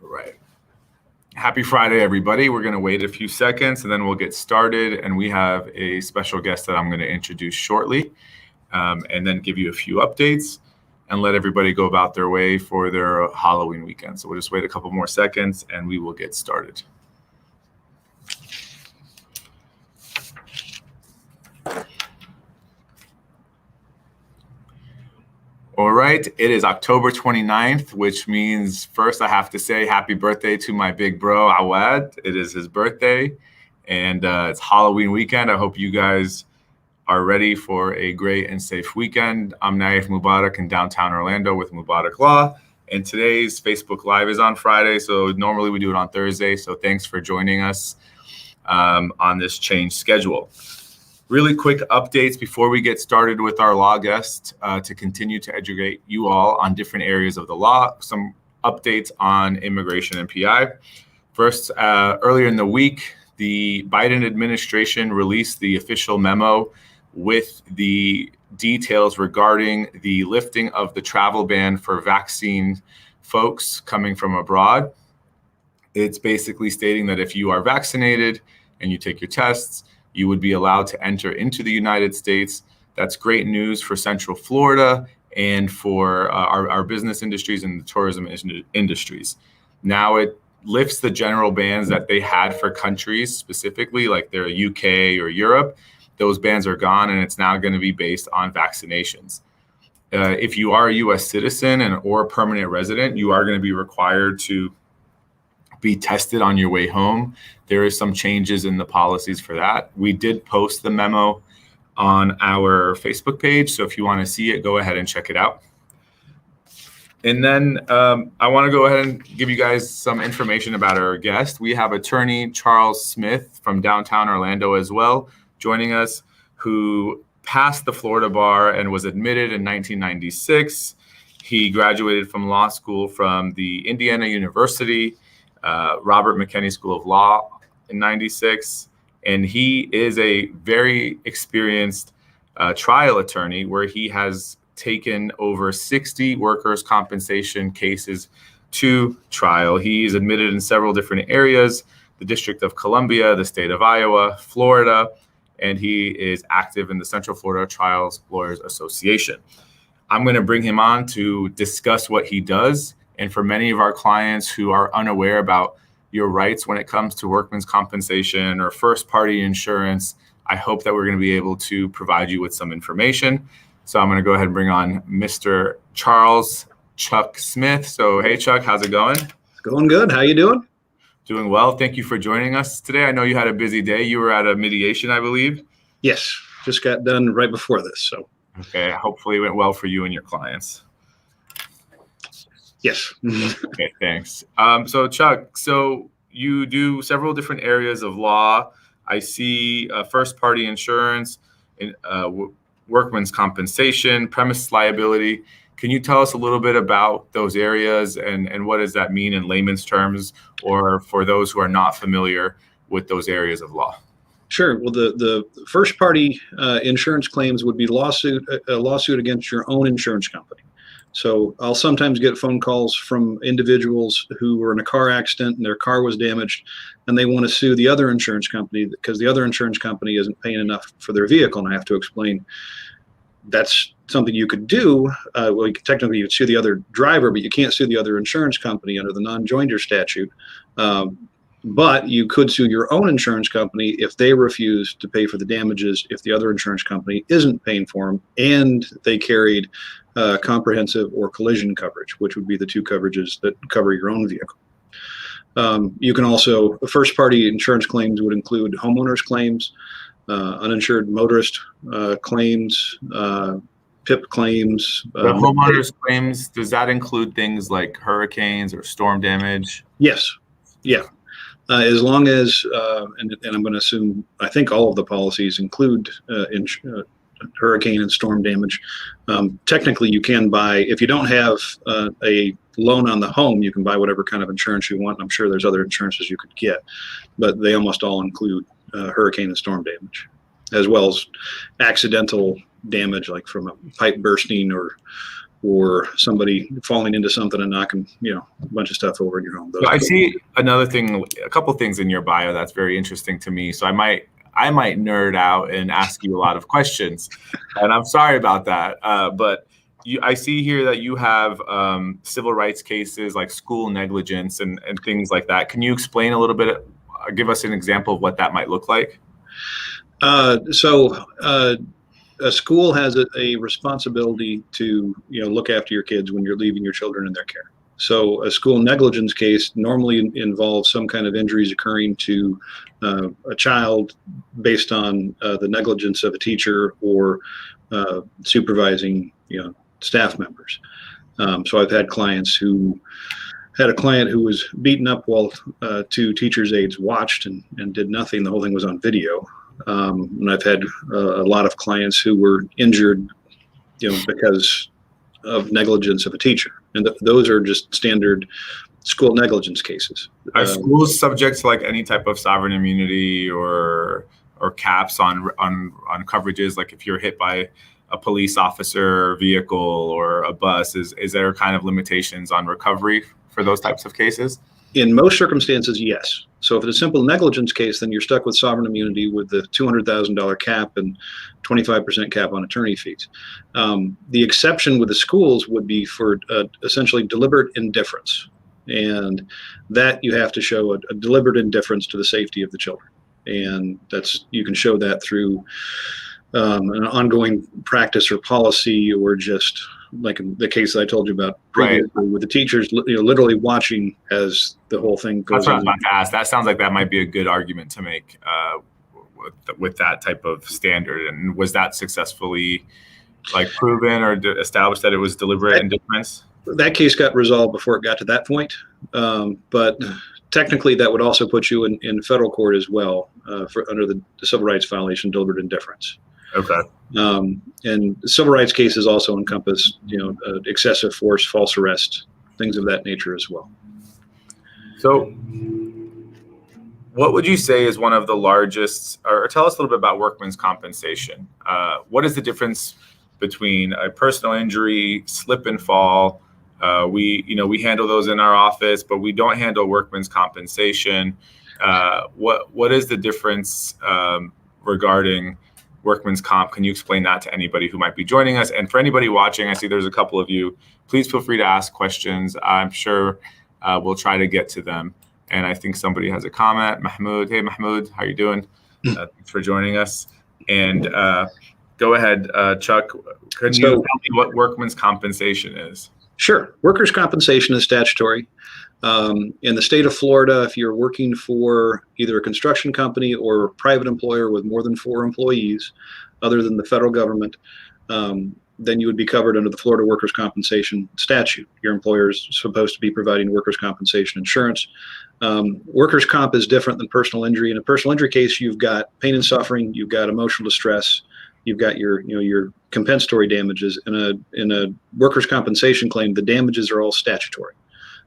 Right. Happy Friday, everybody. We're going to wait a few seconds and then we'll get started. And we have a special guest that I'm going to introduce shortly, and then give you a few updates and let everybody go about their way for their Halloween weekend. So we'll just wait a couple more seconds and we will get started. All right, it is October 29th, which means first I have to say happy birthday to my big bro, Awad. It is his birthday, and it's Halloween weekend. I hope you guys are ready for a great and safe weekend. I'm Attorney Mubarak in downtown Orlando with Mubarak Law, and today's Facebook Live is on Friday, so normally we do it on Thursday, so thanks for joining us on this changed schedule. Really quick updates before we get started with our law guest to continue to educate you all on different areas of the law. Some updates on immigration and PI. First, earlier in the week, the Biden administration released the official memo with the details regarding the lifting of the travel ban for vaccine folks coming from abroad. It's basically stating that if you are vaccinated and you take your tests, you would be allowed to enter into the United States. That's great news for Central Florida and for our business industries and the tourism industries. Now it lifts the general bans that they had for countries specifically, like their UK or Europe. Those bans are gone, and it's now going to be based on vaccinations. If you are a U.S. citizen or permanent resident, you are going to be required to be tested on your way home. There is some changes in the policies for that. We did post the memo on our Facebook page, so if you want to see it, go ahead and check it out. And then I want to go ahead and give you guys some information about our guest. We have attorney Charles Smith from downtown Orlando as well, joining us, who passed the Florida bar and was admitted in 1996. He graduated from law school from the Indiana University Robert McKinney School of Law in 96. And he is a very experienced trial attorney where he has taken over 60 workers' compensation cases to trial. He's admitted in several different areas, the District of Columbia, the state of Iowa, Florida, and he is active in the Central Florida Trials Lawyers Association. I'm going to bring him on to discuss what he does. And for many of our clients who are unaware about your rights when it comes to workman's compensation or first-party insurance, I hope that we're going to be able to provide you with some information. So I'm going to go ahead and bring on Mr. Charles Chuck Smith. So, hey, Chuck, how's it going? It's going good. How you doing? Doing well. Thank you for joining us today. I know you had a busy day. You were at a mediation, I believe. Yes, just got done right before this. So. Okay. Hopefully it went well for you and your clients. Yes. Okay, thanks. So Chuck, so you do several different areas of law. I see first-party insurance, workman's compensation, premise liability. Can you tell us a little bit about those areas and what does that mean in layman's terms, or for those who are not familiar with those areas of law? Sure. Well, the first-party insurance claims would be a lawsuit against your own insurance company. So I'll sometimes get phone calls from individuals who were in a car accident and their car was damaged, and they want to sue the other insurance company because the other insurance company isn't paying enough for their vehicle. And I have to explain that's something you could do. Well, technically you could sue the other driver, but you can't sue the other insurance company under the non-joinder statute. But you could sue your own insurance company if they refuse to pay for the damages if the other insurance company isn't paying for them and they carried comprehensive or collision coverage, which would be the two coverages that cover your own vehicle. You can also, first-party insurance claims would include homeowners claims, uninsured motorist claims, PIP claims. The homeowners claims, does that include things like hurricanes or storm damage? Yes. Yeah. As long as, and I'm going to assume, I think all of the policies include hurricane and storm damage. Technically, you can buy, if you don't have a loan on the home, you can buy whatever kind of insurance you want. I'm sure there's other insurances you could get, but they almost all include hurricane and storm damage. as well as accidental damage, like from a pipe bursting or somebody falling into something and knocking, a bunch of stuff over in your home. I see a couple things in your bio that's very interesting to me. So I might nerd out and ask you a lot of questions, and I'm sorry about that. But I see here that you have civil rights cases like school negligence and things like that. Can you explain a little bit, give us an example of what that might look like? A school has a responsibility to look after your kids when you're leaving your children in their care. So a school negligence case normally involves some kind of injuries occurring to a child based on the negligence of a teacher or supervising staff members. So I've had clients who had a client who was beaten up while two teachers' aides watched and did nothing. The whole thing was on video. And I've had a lot of clients who were injured, because of negligence of a teacher, and those are just standard school negligence cases. Are schools subject to like any type of sovereign immunity or caps on coverages? Like if you're hit by a police officer, vehicle, or a bus, is there kind of limitations on recovery for those types of cases? In most circumstances, yes. So if it's a simple negligence case, then you're stuck with sovereign immunity with the $200,000 cap and 25% cap on attorney fees. The exception with the schools would be for essentially deliberate indifference. And that you have to show a deliberate indifference to the safety of the children. And you can show that through an ongoing practice or policy, or just like in the case that I told you about previously, right, with the teachers literally watching as the whole thing goes. That's what I was about to ask. That sounds like that might be a good argument to make with that type of standard. And was that successfully proven or established that it was deliberate indifference? That case got resolved before it got to that point, but technically that would also put you in federal court as well under the civil rights violation, deliberate indifference. Okay. And civil rights cases also encompass, excessive force, false arrest, things of that nature as well. So what would you say is one of the largest, or tell us a little bit about workman's compensation? What is the difference between a personal injury, slip and fall? We handle those in our office, but we don't handle workman's compensation. What is the difference regarding workman's comp? Can you explain that to anybody who might be joining us? And for anybody watching, I see there's a couple of you. Please feel free to ask questions. I'm sure we'll try to get to them. And I think somebody has a comment. Mahmoud. Hey, Mahmoud. How are you doing? Thanks for joining us. And go ahead, Chuck. Can you tell me what workman's compensation is? Sure. Workers' compensation is statutory. In the state of Florida, if you're working for either a construction company or a private employer with more than 4 employees, other than the federal government, then you would be covered under the Florida Workers' Compensation statute. Your employer is supposed to be providing workers' compensation insurance. Workers' comp is different than personal injury. In a personal injury case, you've got pain and suffering, you've got emotional distress, you've got your compensatory damages. In a workers' compensation claim, the damages are all statutory.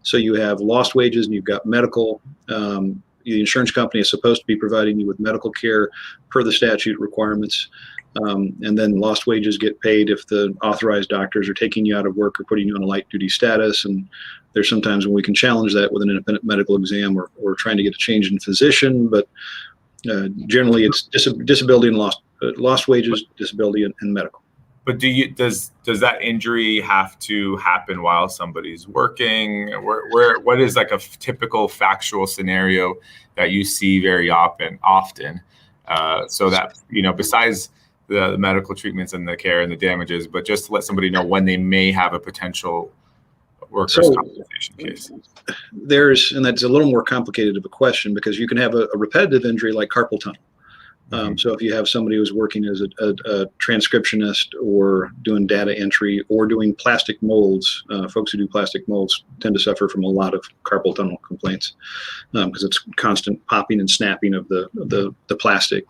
So you have lost wages and you've got medical. The insurance company is supposed to be providing you with medical care per the statute requirements. And then lost wages get paid if the authorized doctors are taking you out of work or putting you on a light duty status. And there's sometimes when we can challenge that with an independent medical exam or trying to get a change in physician. But generally it's disability and lost wages, disability and medical. But does that injury have to happen while somebody's working? What is like a typical factual scenario that you see very often? So that, besides the medical treatments and the care and the damages, but just to let somebody know when they may have a potential workers' compensation case. And that's a little more complicated of a question, because you can have a repetitive injury like carpal tunnel. So if you have somebody who's working as a transcriptionist or doing data entry or doing plastic molds, folks who do plastic molds tend to suffer from a lot of carpal tunnel complaints because it's constant popping and snapping of the plastic.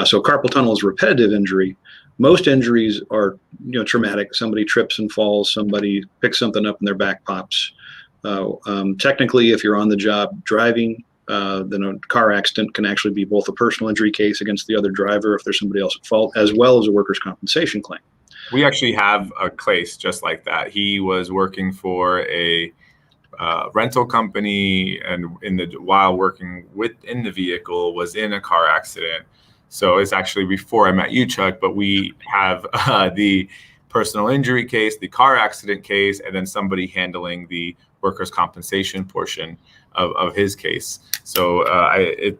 So carpal tunnel is a repetitive injury. Most injuries are traumatic. Somebody trips and falls, somebody picks something up and their back pops. Technically, if you're on the job driving, then a car accident can actually be both a personal injury case against the other driver if there's somebody else at fault, as well as a workers' compensation claim. We actually have a case just like that. He was working for a rental company, and while working within the vehicle was in a car accident. So it's actually before I met you, Chuck, but we have the personal injury case, the car accident case, and then somebody handling the workers' compensation portion of his case. So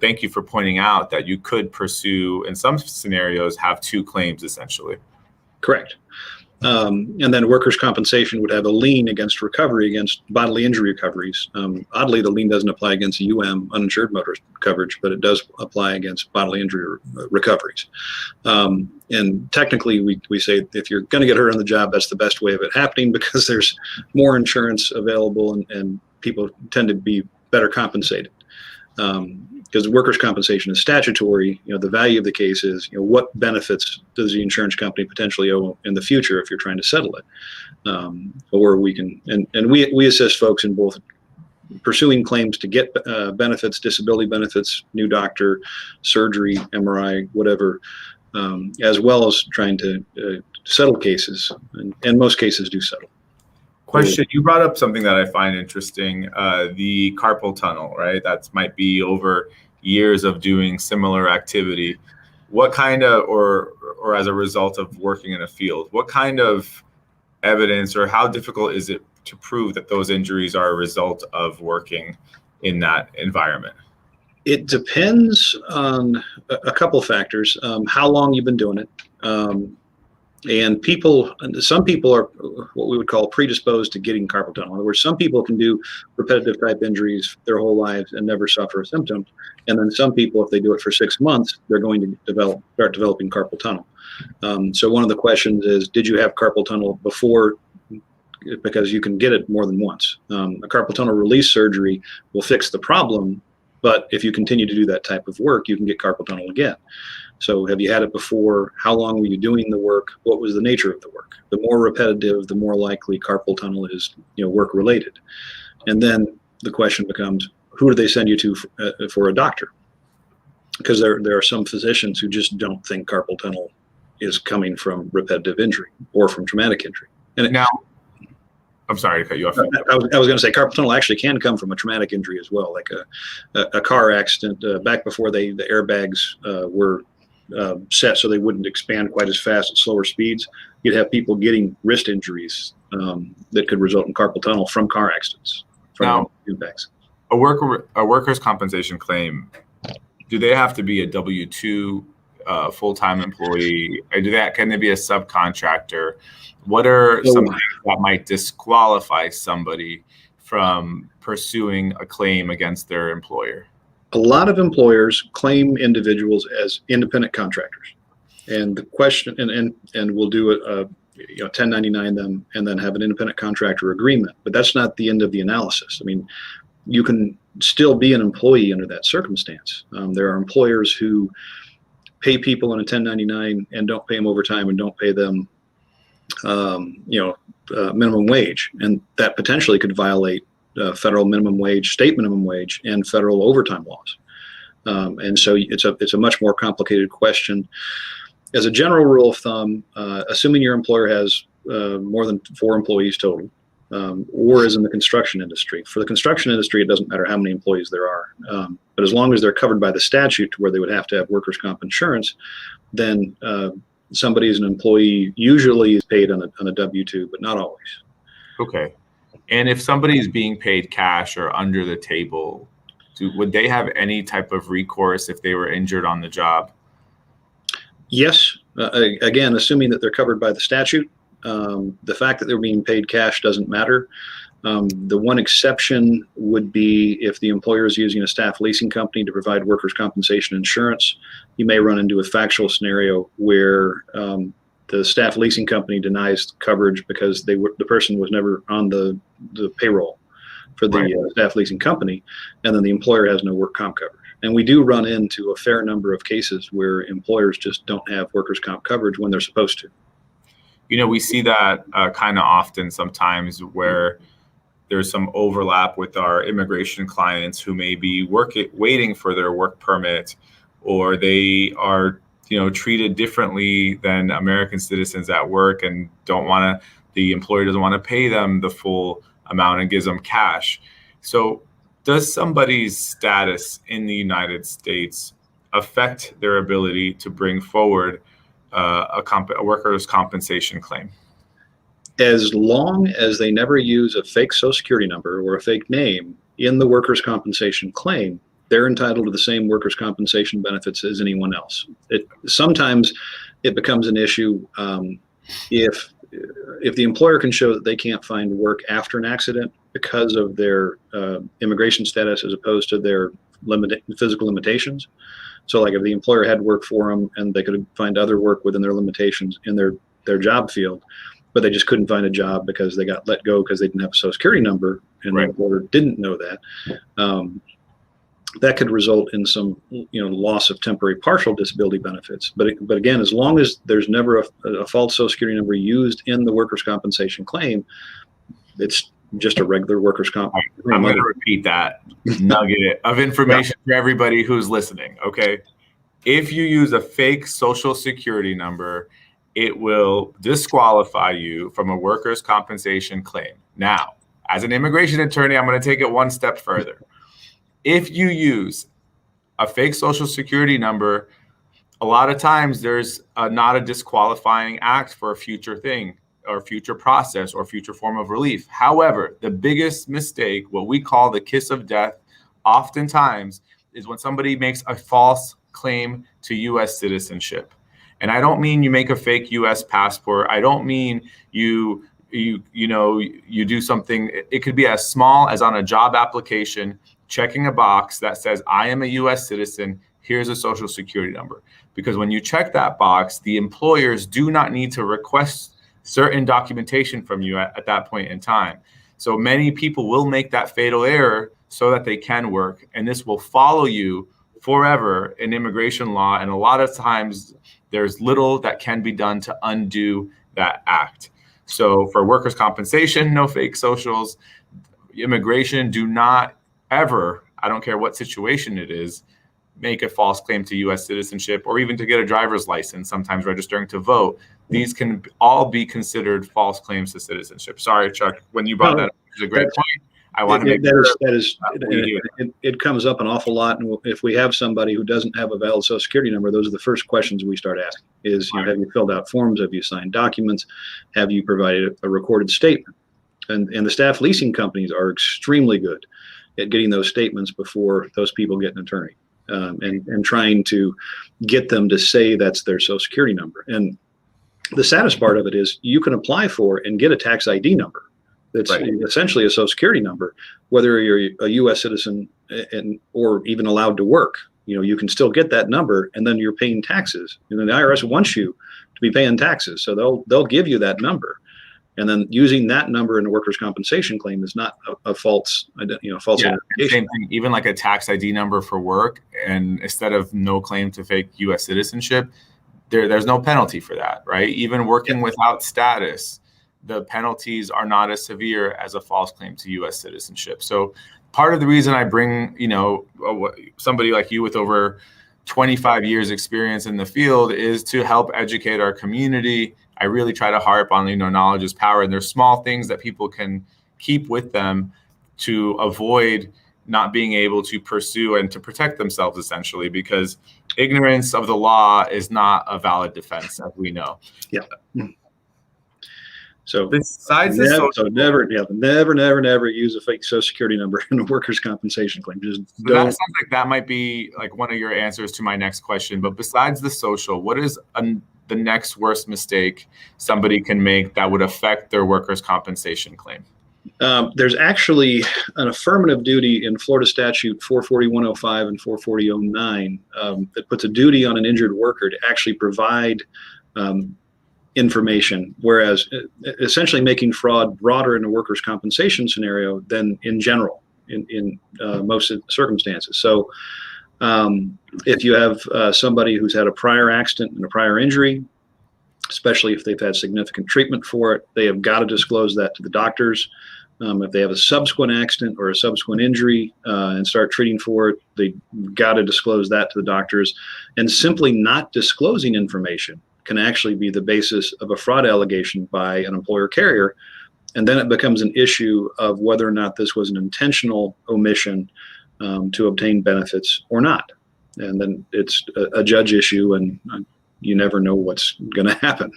thank you for pointing out that you could pursue, in some scenarios, have two claims essentially. Correct. And then workers' compensation would have a lien against recovery against bodily injury recoveries. Oddly, the lien doesn't apply against uninsured motorist coverage, but it does apply against bodily injury recoveries. And technically, we say if you're going to get hurt on the job, that's the best way of it happening, because there's more insurance available and people tend to be better compensated. Because workers' compensation is statutory, the value of the case is, what benefits does the insurance company potentially owe in the future if you're trying to settle it? Or we can, and we assist folks in both pursuing claims to get benefits, disability benefits, new doctor, surgery, MRI, whatever, as well as trying to settle cases, and most cases do settle. Question, you brought up something that I find interesting, the carpal tunnel, right? That might be over years of doing similar activity. What kind of, or as a result of working in a field, what kind of evidence, or how difficult is it to prove that those injuries are a result of working in that environment? It depends on a couple factors. How long you've been doing it. And some people are what we would call predisposed to getting carpal tunnel. In other words, some people can do repetitive type injuries their whole lives and never suffer a symptom. And then some people, if they do it for 6 months, they're going to start developing carpal tunnel. So one of the questions is, did you have carpal tunnel before? Because you can get it more than once. A carpal tunnel release surgery will fix the problem, but if you continue to do that type of work, you can get carpal tunnel again. So have you had it before? How long were you doing the work? What was the nature of the work? The more repetitive, the more likely carpal tunnel is, work related. And then the question becomes, who do they send you to for a doctor? Because there are some physicians who just don't think carpal tunnel is coming from repetitive injury or from traumatic injury. And now, I'm sorry to cut you off. I was going to say carpal tunnel actually can come from a traumatic injury as well, like a car accident back before the airbags were set so they wouldn't expand quite as fast at slower speeds. You'd have people getting wrist injuries that could result in carpal tunnel from car accidents, from impacts. A workers' compensation claim, do they have to be a W-2 full-time employee? Or can they be a subcontractor? What are some things that might disqualify somebody from pursuing a claim against their employer? A lot of employers claim individuals as independent contractors, and the question, and we'll do a 1099 them and then have an independent contractor agreement. But that's not the end of the analysis. I mean, you can still be an employee under that circumstance. There are employers who pay people in a 1099 and don't pay them overtime and don't pay them, minimum wage, and that potentially could violate federal minimum wage, state minimum wage, and federal overtime laws. And so it's a much more complicated question. As a general rule of thumb, assuming your employer has more than 4 employees total, or is in the construction industry. For the construction industry, it doesn't matter how many employees there are. But as long as they're covered by the statute to where they would have to have workers' comp insurance, then somebody is an employee, usually is paid on a W-2, but not always. Okay. And if somebody is being paid cash or under the table, would they have any type of recourse if they were injured on the job? Yes. Again, assuming that they're covered by the statute. The fact that they're being paid cash doesn't matter. The one exception would be if the employer is using a staff leasing company to provide workers' compensation insurance. You may run into a factual scenario where the staff leasing company denies coverage because the person was never on the payroll for the staff leasing company, and then the employer has no work comp coverage. And we do run into a fair number of cases where employers just don't have workers' comp coverage when they're supposed to. We see that kind of often sometimes where there's some overlap with our immigration clients who may be waiting for their work permit, or they are, treated differently than American citizens at work and the employer doesn't want to pay them the full amount and gives them cash. So does somebody's status in the United States affect their ability to bring forward a workers' compensation claim? As long as they never use a fake Social Security number or a fake name in the workers' compensation claim, they're entitled to the same workers' compensation benefits as anyone else. Sometimes it becomes an issue if the employer can show that they can't find work after an accident because of their immigration status as opposed to their physical limitations. So like if the employer had work for them and they could find other work within their limitations in their job field, but they just couldn't find a job because they got let go because they didn't have a Social Security number and the employer didn't know that. That could result in some, loss of temporary partial disability benefits. But again, as long as there's never a false Social Security number used in the workers' compensation claim, it's just a regular workers' comp. I'm going to repeat that nugget of information for everybody who's listening. Okay, if you use a fake Social Security number, it will disqualify you from a workers' compensation claim. Now, as an immigration attorney, I'm going to take it one step further. If you use a fake Social Security number, a lot of times there's not a disqualifying act for a future thing or future process or future form of relief. However, the biggest mistake, what we call the kiss of death, oftentimes is when somebody makes a false claim to U.S. citizenship. And I don't mean you make a fake U.S. passport. I don't mean you do something. It could be as small as on a job application, checking a box that says, I am a U.S. citizen, here's a Social Security number. Because when you check that box, the employers do not need to request certain documentation from you at that point in time. So many people will make that fatal error so that they can work. And this will follow you forever in immigration law. And a lot of times there's little that can be done to undo that act. So for workers' compensation, no fake socials. Immigration, do not ever, I don't care what situation it is, make a false claim to U.S. citizenship or even to get a driver's license, sometimes registering to vote. These can all be considered false claims to citizenship. Sorry, Chuck, when you brought that up, it was a great point. I want to make sure it comes up an awful lot. And if we have somebody who doesn't have a valid Social Security number, those are the first questions we start asking is, have you filled out forms? Have you signed documents? Have you provided a recorded statement? And the staff leasing companies are extremely good at getting those statements before those people get an attorney and trying to get them to say that's their Social Security number. And the saddest part of it is you can apply for and get a tax ID number. That's essentially a Social Security number, whether you're a U.S. citizen or even allowed to work. You can still get that number, and then you're paying taxes. And then the IRS wants you to be paying taxes, so they'll give you that number. And then using that number in a workers' compensation claim is not a false, false identification. Same thing, even like a tax ID number for work, and instead of no claim to fake U.S. citizenship, there's no penalty for that, right? Even working without status, the penalties are not as severe as a false claim to U.S. citizenship. So part of the reason I bring, somebody like you with over 25 years experience in the field is to help educate our community. I really try to harp on, knowledge is power. And there's small things that people can keep with them to avoid not being able to pursue and to protect themselves, essentially, because ignorance of the law is not a valid defense, as we know. Yeah. So besides never use a fake Social Security number in a workers' compensation claim. That sounds like that might be like one of your answers to my next question. But besides the social, what is the next worst mistake somebody can make that would affect their workers' compensation claim? There's actually an affirmative duty in Florida statute 44105 and 44009 that puts a duty on an injured worker to actually provide information, whereas essentially making fraud broader in a workers' compensation scenario than in general in most circumstances. So if you have somebody who's had a prior accident and a prior injury, especially if they've had significant treatment for it, they have got to disclose that to the doctors If they have a subsequent accident or a subsequent injury and start treating for it, they got to disclose that to the doctors. And simply not disclosing information can actually be the basis of a fraud allegation by an employer carrier. And then it becomes an issue of whether or not this was an intentional omission to obtain benefits or not. And then it's a judge issue, and you never know what's going to happen.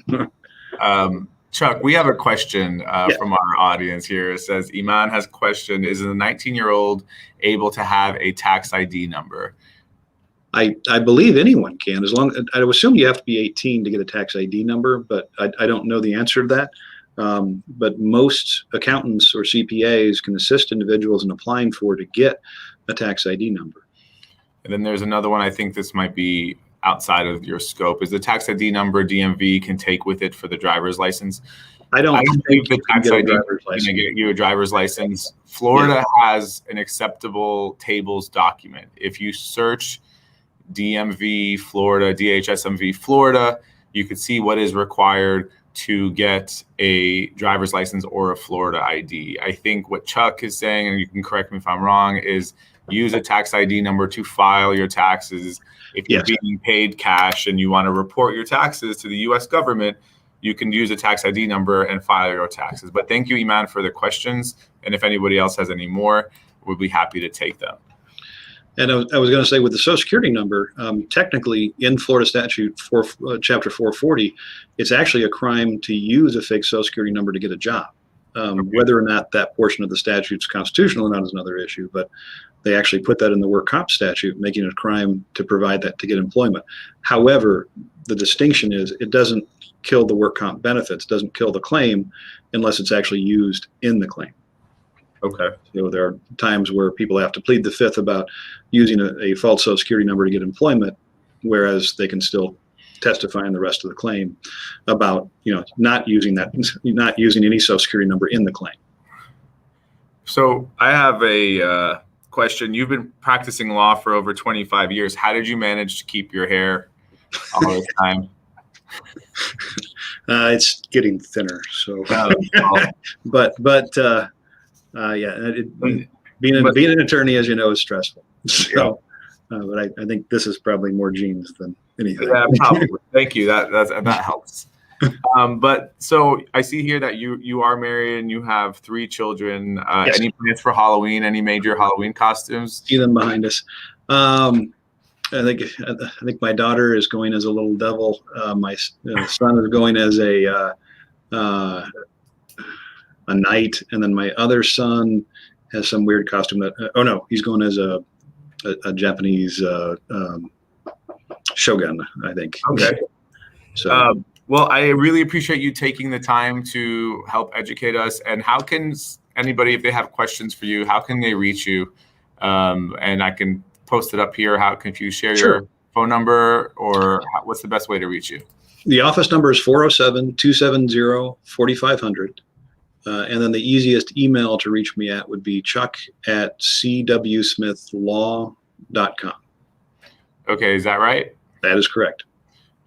Chuck, we have a question from our audience here. It says, Iman has a question, is a 19-year-old able to have a tax ID number? I believe anyone can, as long I would assume you have to be 18 to get a tax ID number, but I don't know the answer to that. But most accountants or CPAs can assist individuals in applying for to get a tax ID number. And then there's another one. I think this might be outside of your scope. Is the tax ID number DMV can take with it for the driver's license? I don't think the tax ID is going to get you a driver's license. Florida has an acceptable tables document. If you search DMV Florida, DHSMV Florida, you could see what is required to get a driver's license or a Florida ID. I think what Chuck is saying, and you can correct me if I'm wrong, is use a tax ID number to file your taxes. If you're being paid cash and you want to report your taxes to the U.S. government, you can use a tax ID number and file your taxes. But thank you, Iman, for the questions. And if anybody else has any more, we'll be happy to take them. And I was going to say, with the Social Security number, technically in Florida statute chapter 440, it's actually a crime to use a fake Social Security number to get a job. Whether or not that portion of the statute is constitutional or not is another issue, but they actually put that in the work comp statute, making it a crime to provide that to get employment. However, the distinction is it doesn't kill the work comp benefits, doesn't kill the claim unless it's actually used in the claim. Okay. So there are times where people have to plead the fifth about using a false Social Security number to get employment, whereas they can still testify in the rest of the claim about, not using any Social Security number in the claim. So I have a question. You've been practicing law for over 25 years. How did you manage to keep your hair all this time? It's getting thinner. So, being an attorney, as you know, is stressful. So, but I think this is probably more genes than anything. Yeah, probably. Thank you. That helps. But so I see here that you are married and you have 3 children. Yes. Any plans for Halloween? Any major Halloween costumes? See them behind us. I think my daughter is going as a little devil. My son is going as a knight, and then my other son has some weird costume he's going as a Japanese shogun, I think. Okay. So. Well, I really appreciate you taking the time to help educate us. And how can anybody, if they have questions for you, how can they reach you? And I can post it up here. If you share your phone number, or what's the best way to reach you? The office number is 407-270-4500. And then the easiest email to reach me at would be chuck@cwsmithlaw.com. Okay, is that right? That is correct.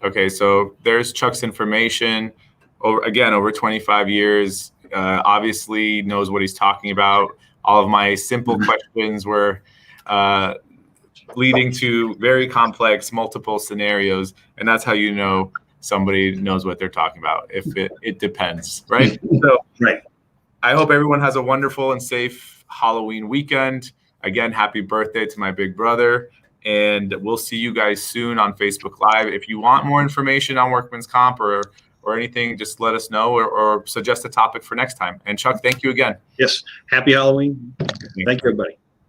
Okay, so there's Chuck's information. Over 25 years, obviously knows what he's talking about. All of my simple questions were leading to very complex, multiple scenarios, and that's how you know somebody knows what they're talking about. If it depends, right? So, right. I hope everyone has a wonderful and safe Halloween weekend. Again, happy birthday to my big brother. And we'll see you guys soon on Facebook Live. If you want more information on workman's comp or anything, just let us know or suggest a topic for next time. And Chuck, thank you again. Yes. Happy Halloween. Thank you, everybody.